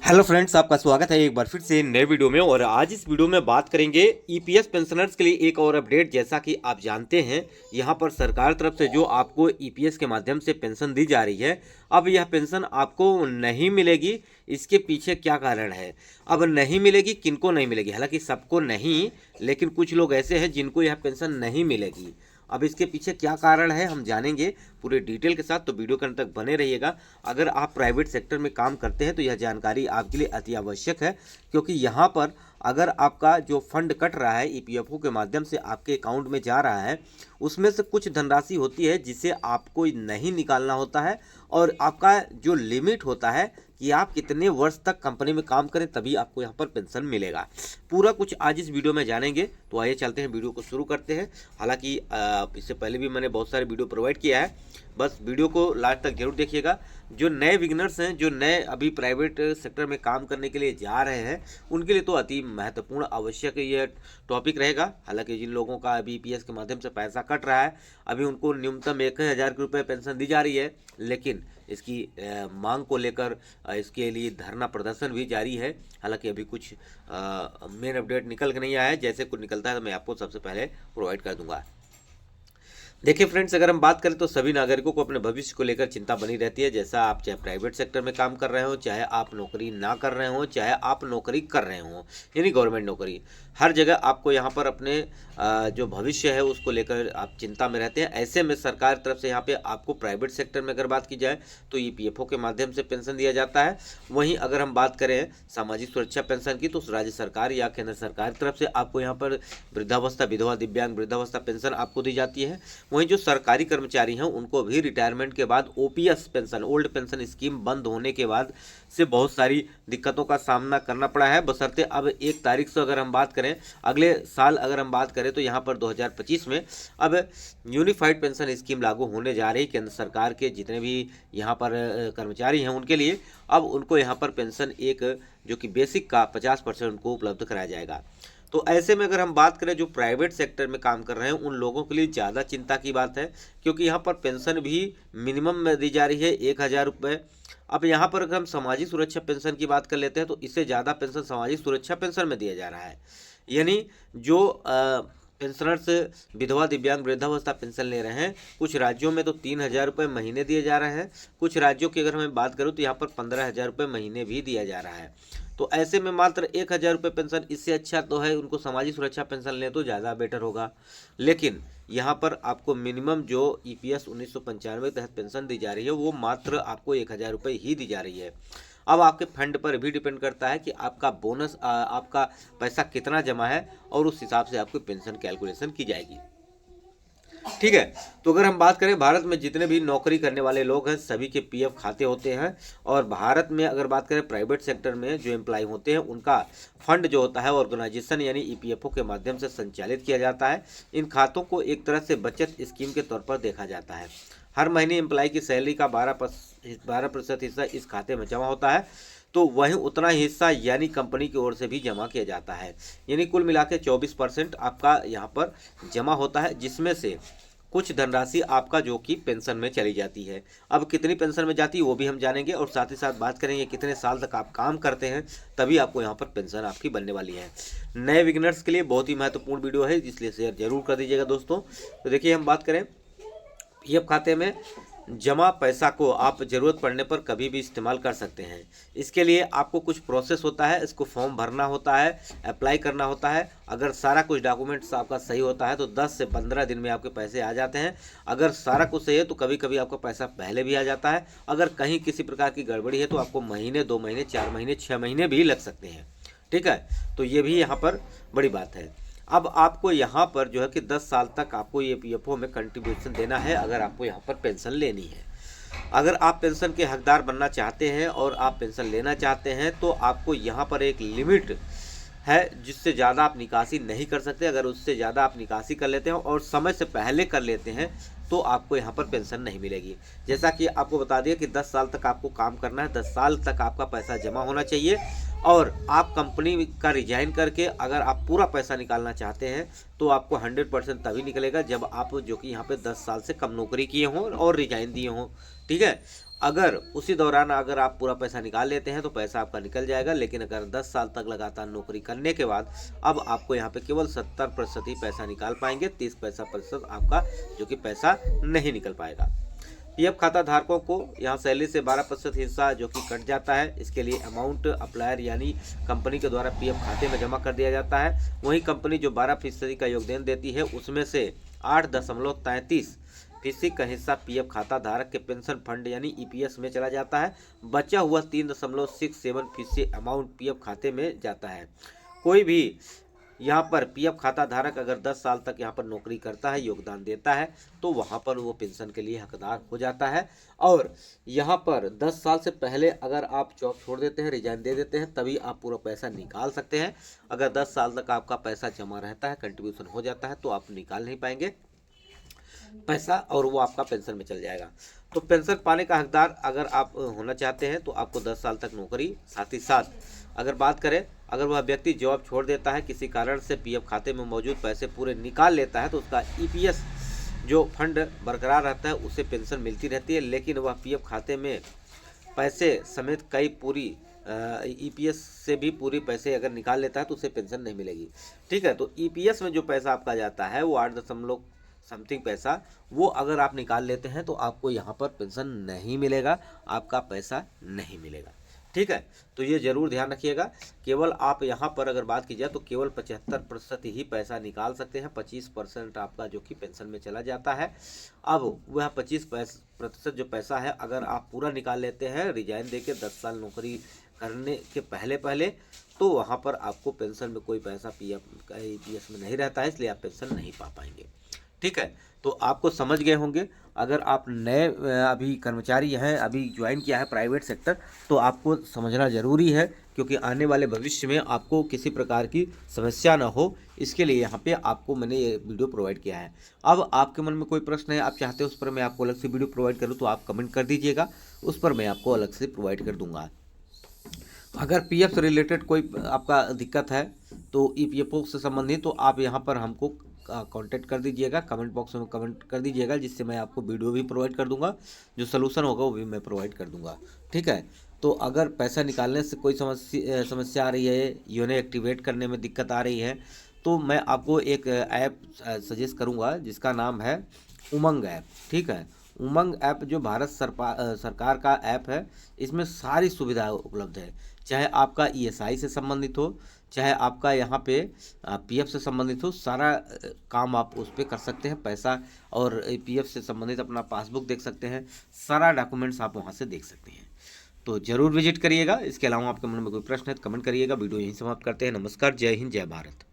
Hello friends, आपका स्वागत है एक बार फिर से नए वीडियो में। और आज इस वीडियो में बात करेंगे ईपीएस पेंशनर्स के लिए एक और अपडेट। जैसा कि आप जानते हैं, यहां पर सरकार तरफ से जो आपको ईपीएस के माध्यम से पेंशन दी जा रही है, अब यह पेंशन आपको नहीं मिलेगी। इसके पीछे क्या कारण है? अब नहीं मिलेगी, किनको नहीं मिलेगी? हालांकि सबको नहीं, लेकिन कुछ लोग ऐसे हैं जिनको यह पेंशन नहीं मिलेगी। अब इसके पीछे क्या कारण है हम जानेंगे पूरे डिटेल के साथ, तो वीडियो के अंत तक बने रहिएगा। अगर आप प्राइवेट सेक्टर में काम करते हैं तो यह जानकारी आपके लिए अति आवश्यक है, क्योंकि यहाँ पर अगर आपका जो फंड कट रहा है ईपीएफओ के माध्यम से आपके अकाउंट में जा रहा है, उसमें से कुछ धनराशि होती है जिसे आपको नहीं निकालना होता है। और आपका जो लिमिट होता है कि आप कितने वर्ष तक कंपनी में काम करें तभी आपको यहाँ पर पेंशन मिलेगा। पूरा कुछ आज इस वीडियो में जानेंगे, तो आइए चलते हैं, वीडियो को शुरू करते हैं। हालांकि इससे पहले भी मैंने बहुत सारे वीडियो प्रोवाइड किया है, बस वीडियो को लास्ट तक जरूर देखिएगा। जो नए बिगिनर्स हैं, जो नए अभी प्राइवेट सेक्टर में काम करने के लिए जा रहे हैं, उनके लिए तो अति महत्वपूर्ण आवश्यक ये टॉपिक रहेगा। हालांकि जिन लोगों का अभी ईपीएस के माध्यम से पैसा कट रहा है, अभी उनको न्यूनतम 1000 रुपये पेंशन दी जा रही है, लेकिन इसकी मांग को लेकर इसके लिए धरना प्रदर्शन भी जारी है। हालांकि अभी कुछ मेन अपडेट निकल के नहीं आया है, जैसे कुछ निकलता है तो मैं आपको सबसे पहले प्रोवाइड कर दूंगा। देखिए फ्रेंड्स, अगर हम बात करें तो सभी नागरिकों को अपने भविष्य को लेकर चिंता बनी रहती है। जैसा आप चाहे प्राइवेट सेक्टर में काम कर रहे हो, चाहे आप नौकरी ना कर रहे हो, चाहे आप नौकरी कर रहे हो, यानी गवर्नमेंट नौकरी, हर जगह आपको यहाँ पर अपने जो भविष्य है उसको लेकर आप चिंता में रहते हैं। ऐसे में सरकार तरफ से यहाँ पे आपको प्राइवेट सेक्टर में अगर बात की जाए तो ईपीएफओ के माध्यम से पेंशन दिया जाता है। वहीं अगर हम बात करें सामाजिक सुरक्षा पेंशन की, तो राज्य सरकार या केंद्र सरकार की तरफ से आपको यहाँ पर वृद्धावस्था, विधवा, दिव्यांग वृद्धावस्था पेंशन आपको दी जाती है। वहीं जो सरकारी कर्मचारी हैं उनको भी रिटायरमेंट के बाद OPS pension, old pension scheme बंद होने के बाद से बहुत सारी दिक्कतों का सामना करना पड़ा है। बशर्ते अब 1 तारीख से अगर हम बात करें, अगले साल अगर हम बात करें तो यहाँ पर 2025 में अब यूनिफाइड पेंशन स्कीम लागू होने जा रही है। केंद्र सरकार के जितने भी यहाँ पर कर्मचारी हैं उनके लिए अब उनको यहाँ पर पेंशन एक जो कि बेसिक का 50% उनको उपलब्ध कराया जाएगा। तो ऐसे में अगर हम बात करें जो प्राइवेट सेक्टर में काम कर रहे हैं उन लोगों के लिए ज़्यादा चिंता की बात है, क्योंकि यहाँ पर पेंशन भी मिनिमम में दी जा रही है 1000 रुपये। अब यहाँ पर अगर हम सामाजिक सुरक्षा पेंशन की बात कर लेते हैं तो इससे ज़्यादा पेंशन सामाजिक सुरक्षा पेंशन में दिया जा रहा है। यानी जो पेंशनर्स विधवा, दिव्यांग वृद्धावस्था पेंशन ले रहे हैं, कुछ राज्यों में तो 3000 रुपये महीने दिए जा रहे हैं, कुछ राज्यों की अगर मैं बात करूँ तो यहाँ पर 15000 रुपये महीने भी दिया जा रहा है। तो ऐसे में मात्र 1000 रुपये पेंशन, इससे अच्छा तो है उनको सामाजिक सुरक्षा पेंशन लें तो ज़्यादा बेटर होगा। लेकिन यहाँ पर आपको मिनिमम जो ईपीएस 1995 के तहत पेंशन दी जा रही है वो मात्र आपको 1000 रुपये ही दी जा रही है। अब आपके फंड पर भी डिपेंड करता है कि आपका बोनस, आपका पैसा कितना जमा है, और उस हिसाब से आपकी पेंशन कैलकुलेशन की जाएगी। ठीक है, तो अगर हम बात करें भारत में जितने भी नौकरी करने वाले लोग हैं सभी के पीएफ खाते होते हैं। और भारत में अगर बात करें प्राइवेट सेक्टर में जो एम्प्लॉय होते हैं उनका फंड जो होता है ऑर्गेनाइजेशन यानी ईपीएफओ के माध्यम से संचालित किया जाता है। इन खातों को एक तरह से बचत स्कीम के तौर पर देखा जाता है। हर महीने एम्प्लॉय की सैलरी का 12% हिस्सा इस खाते में जमा होता है, तो वहीं उतना ही हिस्सा यानी कंपनी की ओर से भी जमा किया जाता है। यानी कुल मिला के 24% आपका यहाँ पर जमा होता है, जिसमें से कुछ धनराशि आपका जो कि पेंशन में चली जाती है। अब कितनी पेंशन में जाती है वो भी हम जानेंगे, और साथ ही साथ बात करेंगे कितने साल तक आप काम करते हैं तभी आपको यहाँ पर पेंशन आपकी बनने वाली है। नए बिगिनर्स के लिए बहुत ही महत्वपूर्ण वीडियो है, इसलिए शेयर जरूर कर दीजिएगा दोस्तों। तो देखिए, हम बात करें पीएफ खाते में जमा पैसा को आप ज़रूरत पड़ने पर कभी भी इस्तेमाल कर सकते हैं। इसके लिए आपको कुछ प्रोसेस होता है, इसको फॉर्म भरना होता है, अप्लाई करना होता है। अगर सारा कुछ डॉक्यूमेंट्स आपका सही होता है तो 10 से 15 दिन में आपके पैसे आ जाते हैं। अगर सारा कुछ सही है तो कभी कभी आपका पैसा पहले भी आ जाता है। अगर कहीं किसी प्रकार की गड़बड़ी है तो आपको महीने, 2 महीने, 4 महीने, 6 महीने भी लग सकते हैं। ठीक है, तो ये भी यहाँ पर बड़ी बात है। अब आपको यहाँ पर जो है कि 10 साल तक आपको ये पीएफओ में कंट्रीब्यूशन देना है अगर आपको यहाँ पर पेंशन लेनी है। अगर आप पेंशन के हकदार बनना चाहते हैं और आप पेंशन लेना चाहते हैं तो आपको यहाँ पर एक लिमिट है जिससे ज़्यादा आप निकासी नहीं कर सकते। अगर उससे ज़्यादा आप निकासी कर लेते हैं और समय से पहले कर लेते हैं तो आपको यहाँ पर पेंशन नहीं मिलेगी। जैसा कि आपको बता दिया कि 10 साल तक आपको काम करना है, 10 साल तक आपका पैसा जमा होना चाहिए, और आप कंपनी का रिजाइन करके अगर आप पूरा पैसा निकालना चाहते हैं तो आपको 100% तभी निकलेगा जब आप जो कि यहाँ पे 10 साल से कम नौकरी किए हों और रिजाइन दिए हों। ठीक है, अगर उसी दौरान अगर आप पूरा पैसा निकाल लेते हैं तो पैसा आपका निकल जाएगा, लेकिन अगर 10 साल तक लगातार नौकरी करने के बाद अब आपको यहाँ पे केवल 70% ही पैसा निकाल पाएंगे, 30% आपका जो कि पैसा नहीं निकल पाएगा। पीएफ खाता धारकों को यहाँ सैलरी से 12% हिस्सा जो कि कट जाता है। इसके लिए अमाउंट अप्लायर यानी कंपनी के द्वारा पीएफ खाते में जमा कर दिया जाता है। वहीं कंपनी जो 12% का योगदान देती है उसमें से 8.33% का हिस्सा पीएफ खाता धारक के पेंशन फंड यानी ईपीएस में चला जाता है। बचा हुआ 3.67% अमाउंट पीएफ खाते में जाता है। कोई भी यहाँ पर पीएफ खाता धारक अगर 10 साल तक यहाँ पर नौकरी करता है, योगदान देता है, तो वहाँ पर वो पेंशन के लिए हकदार हो जाता है। और यहाँ पर 10 साल से पहले अगर आप जॉब छोड़ देते हैं, रिजाइन दे देते हैं, तभी आप पूरा पैसा निकाल सकते हैं। अगर 10 साल तक आपका पैसा जमा रहता है, कंट्रीब्यूशन हो जाता है, तो आप निकाल नहीं पाएंगे पैसा और वो आपका पेंशन में चल जाएगा। तो पेंशन पाने का हकदार अगर आप होना चाहते हैं तो आपको 10 साल तक नौकरी, साथ ही साथ अगर बात करें अगर वह व्यक्ति जॉब छोड़ देता है, किसी कारण से पीएफ खाते में मौजूद पैसे पूरे निकाल लेता है, तो उसका ईपीएस जो फंड बरकरार रहता है उसे पेंशन मिलती रहती है। लेकिन वह पीएफ खाते में पैसे समेत कई पूरी ईपीएस से भी पूरी पैसे अगर निकाल लेता है तो उसे पेंशन नहीं मिलेगी। ठीक है, तो ईपीएस में जो पैसा आपका जाता है वो 8 पैसा, वो अगर आप निकाल लेते हैं तो आपको यहाँ पर पेंशन नहीं मिलेगा, आपका पैसा नहीं मिलेगा। ठीक है, तो ये जरूर ध्यान रखिएगा। केवल आप यहाँ पर अगर बात की जाए तो केवल 75% ही पैसा निकाल सकते हैं, 25% आपका जो कि पेंशन में चला जाता है। अब वह 25% जो पैसा है अगर आप पूरा निकाल लेते हैं रिजाइन देके 10 साल नौकरी करने के पहले तो वहाँ पर आपको पेंशन में कोई पैसा ईपीएस में नहीं रहता है, इसलिए आप पेंशन नहीं पा पाएंगे। ठीक है, तो आपको समझ गए होंगे। अगर आप नए अभी कर्मचारी हैं, अभी ज्वाइन किया है प्राइवेट सेक्टर, तो आपको समझना ज़रूरी है, क्योंकि आने वाले भविष्य में आपको किसी प्रकार की समस्या ना हो, इसके लिए यहाँ पे आपको मैंने ये वीडियो प्रोवाइड किया है। अब आपके मन में कोई प्रश्न है, आप चाहते हैं उस पर मैं आपको अलग से वीडियो प्रोवाइड करूँ, तो आप कमेंट कर दीजिएगा, उस पर मैं आपको अलग से प्रोवाइड कर दूँगा। अगर पीएफ से रिलेटेड कोई आपका दिक्कत है तो ईपीएफओ से संबंधित, तो आप यहाँ पर हमको कांटेक्ट कर दीजिएगा, कमेंट बॉक्स में कमेंट कर दीजिएगा, जिससे मैं आपको वीडियो भी प्रोवाइड कर दूंगा, जो सलूशन होगा वो भी मैं प्रोवाइड कर दूंगा। ठीक है, तो अगर पैसा निकालने से कोई समस्या आ रही है, योनो एक्टिवेट करने में दिक्कत आ रही है, तो मैं आपको एक ऐप सजेस्ट करूँगा जिसका नाम है उमंग ऐप। ठीक है, उमंग ऐप जो भारत सरकार का ऐप है, इसमें सारी सुविधाएं उपलब्ध है। चाहे आपका ईएसआई से संबंधित हो, चाहे आपका यहाँ पे पीएफ से संबंधित हो, सारा काम आप उस पर कर सकते हैं। पैसा और पीएफ से संबंधित अपना पासबुक देख सकते हैं, सारा डॉक्यूमेंट्स आप वहाँ से देख सकते हैं। तो जरूर विजिट करिएगा। इसके अलावा आपके मन में कोई प्रश्न है तो कमेंट करिएगा। वीडियो यहीं समाप्त करते हैं। नमस्कार, जय हिंद, जय भारत।